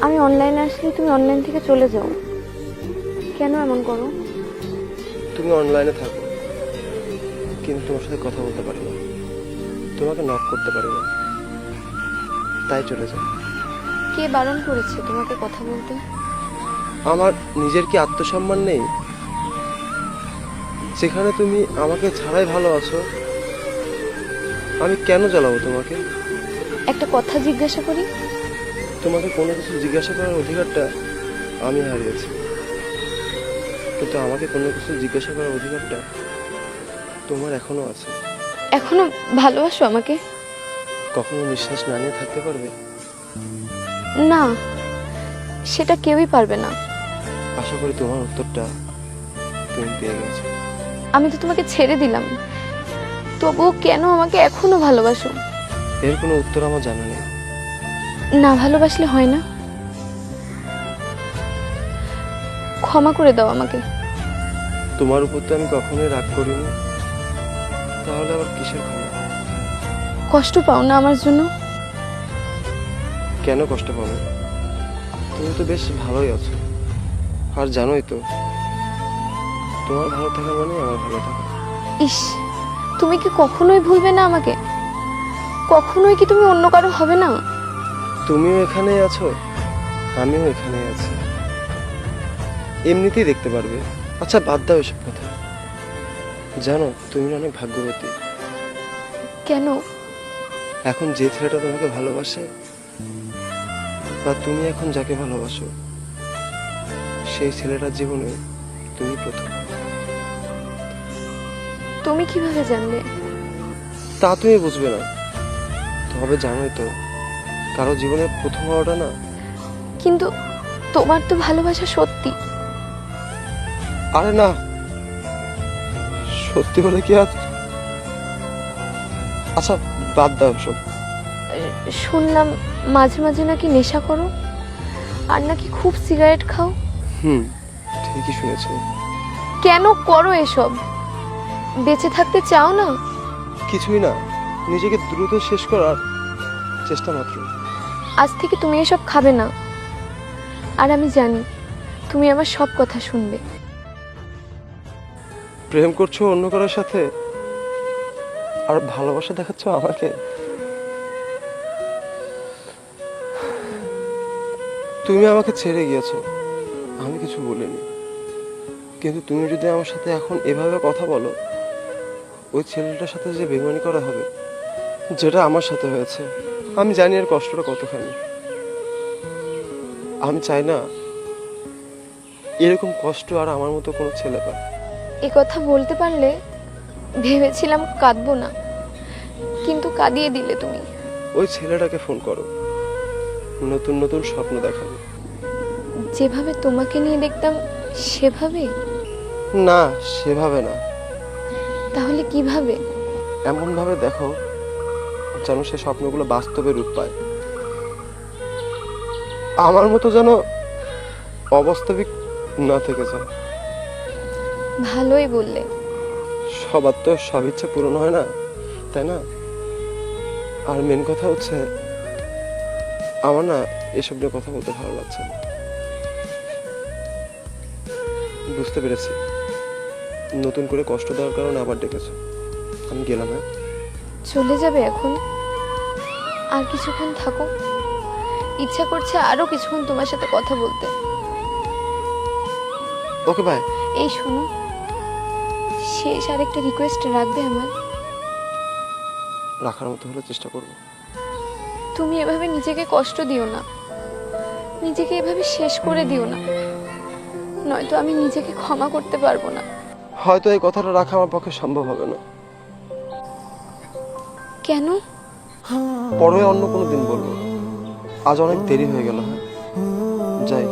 আমি অনলাইনে আসলে তুমি অনলাইন থেকে চলে যাও, কেন এমন করো? তুমি অনলাইনে থাকো, কিন্তু তোমার সাথে কথা বলতে পারি না, তোমাকে নক করতে পারি না, তাই চলে যাও। কে বারণ করেছে তোমাকে কথা বলতে? আমার নিজের কি আত্মসম্মান নেই? যেখানে তুমি আমাকে ছাড়াই ভালো আছো, আমি কেন জ্বালাবো তোমাকে? একটা কথা জিজ্ঞাসা করি। তোমাকে কোনো কিছু জিজ্ঞাসা করার অধিকারটা আমি হারিয়েছি, কিন্তু আমাকে কোনো কিছু জিজ্ঞাসা করার অধিকারটা তোমার এখনো আছে। এখনো ভালোবাসো আমাকে? কখনো নিঃশ্বাস না নিয়ে থাকতে পারবে? না, সেটা কেউই পারবে না। আশা করি তোমার উত্তরটা তুমি পেয়ে গেছো। আমি তো তোমাকে ছেড়ে দিলাম, তবুও কেন আমাকে এখনো ভালোবাসো? এর কোনো উত্তর আমার জানা নেই। না ভালোবাসলে হয় না? ক্ষমা করে দাও আমাকে। তোমার উপর তো আমি কখনোই রাগ করিনি, তাহলে আবার কিসের ক্ষমা? কষ্ট পাও না আমার জন্য? কেন কষ্ট পাবো? তুমি তো বেশ ভালোই আছো, আর জানোই তো তোমার ভালো থাকা মানে আমার ভালো থাকা। ইস, তুমি কি কখনোই ভুলবে না আমাকে? কখনোই কি তুমি অন্য কারো হবে না? তুমিও এখানেই আছো, আমিও এখানেই আছি, এমনিতেই দেখতে পারবে। আচ্ছা বাদ দাও এসব কথা। জানো তুমি অনেক ভাগ্যবতী। কেন? এখন যে ছেলেটা তোমাকে ভালোবাসে, বা তুমি এখন যাকে ভালোবাসো, সেই ছেলেটার জীবনে তুমি প্রথম। তুমি কিভাবে জানলে? তা তুমি বুঝবে না, তবে জানোই তো কারো জীবনে প্রথম হওয়াটা না। কিন্তু তোমার তো ভালোবাসা সত্যি। আরে না, সত্যি বলে কি আজ। আচ্ছা বাদ দাও সব। শুনলাম মাঝে মাঝে নাকি নেশা করো, আর নাকি খুব সিগারেট খাও। হুম, ঠিকই শুনেছো। কেন করো এসব? বেঁচে থাকতে চাও না? কিছুই না, নিজেকে দ্রুত শেষ করার চেষ্টা মাত্র। আজ থেকে তুমি এসব খাবে না, আর আমি জানি তুমি আমার সব কথা শুনবে। প্রেম করছো অন্য কারোর সাথে, আর ভালোবাসা দেখাচ্ছ আমাকে। তুমি আমাকে ছেড়ে গিয়েছো, আমি কিছু বলিনি, কিন্তু তুমি যদি আমার সাথে এখন এভাবে কথা বলো, ওই ছেলেটার সাথে যে বেইমানি করা হবে, যেটা আমার সাথে হয়েছে, আমি জানি এর কষ্টটা কতখানি। আমি চাই না এরকম কষ্ট আর আমার মতো কোনো ছেলে পায়। এ কথা বলতে পারলে ভেবেছিলাম কাঁদবো না, কিন্তু কাঁদিয়ে দিলে তুমি। ওই ছেলেটাকে ফোন করো, নতুন নতুন স্বপ্ন দেখাবে। যেভাবে তোমাকে নিয়ে দেখতাম সেভাবে? না, সেভাবে না, তাহলে কিভাবে? এমন ভাবে দেখো যেন সে স্বপ্নগুলো বাস্তবে রূপ পায়। আমার মতো যেন অবাস্তবিক না থেকে যায়। ভালোই বললে। সবার তো সব ইচ্ছা পূরণ হয় না, তাই না? আর মেন কথা হচ্ছে, আমার না এসব নিয়ে কথা বলতে ভালো লাগছে না। বুঝতে পেরেছি নতুন করে কষ্ট দেওয়ার কারণে আবার ডেকেছো, আমি গেলাম। হ্যাঁ, চলে যাবে এখন? আর কিছুক্ষণ থাকো, ইচ্ছা করছে আরো কিছুক্ষণ তোমার সাথে কথা বলতে। Okay bye. এই শোনো, শেষ আরেকটা রিকোয়েস্ট রাখবে আমার? রাখার মতো হলে চেষ্টা করবো। তুমি এভাবে নিজেকে কষ্ট দিও না, নিজেকে এভাবে শেষ করে দিও না, নয়তো আমি নিজেকে ক্ষমা করতে পারবো না। হয়তো এই কথাটা রাখা আমার পক্ষে সম্ভব হবে না, কেন? পরে অন্য কোনো দিন বলবো। আজ অনেক দেরি হয়ে গেল। হ্যাঁ, যাই।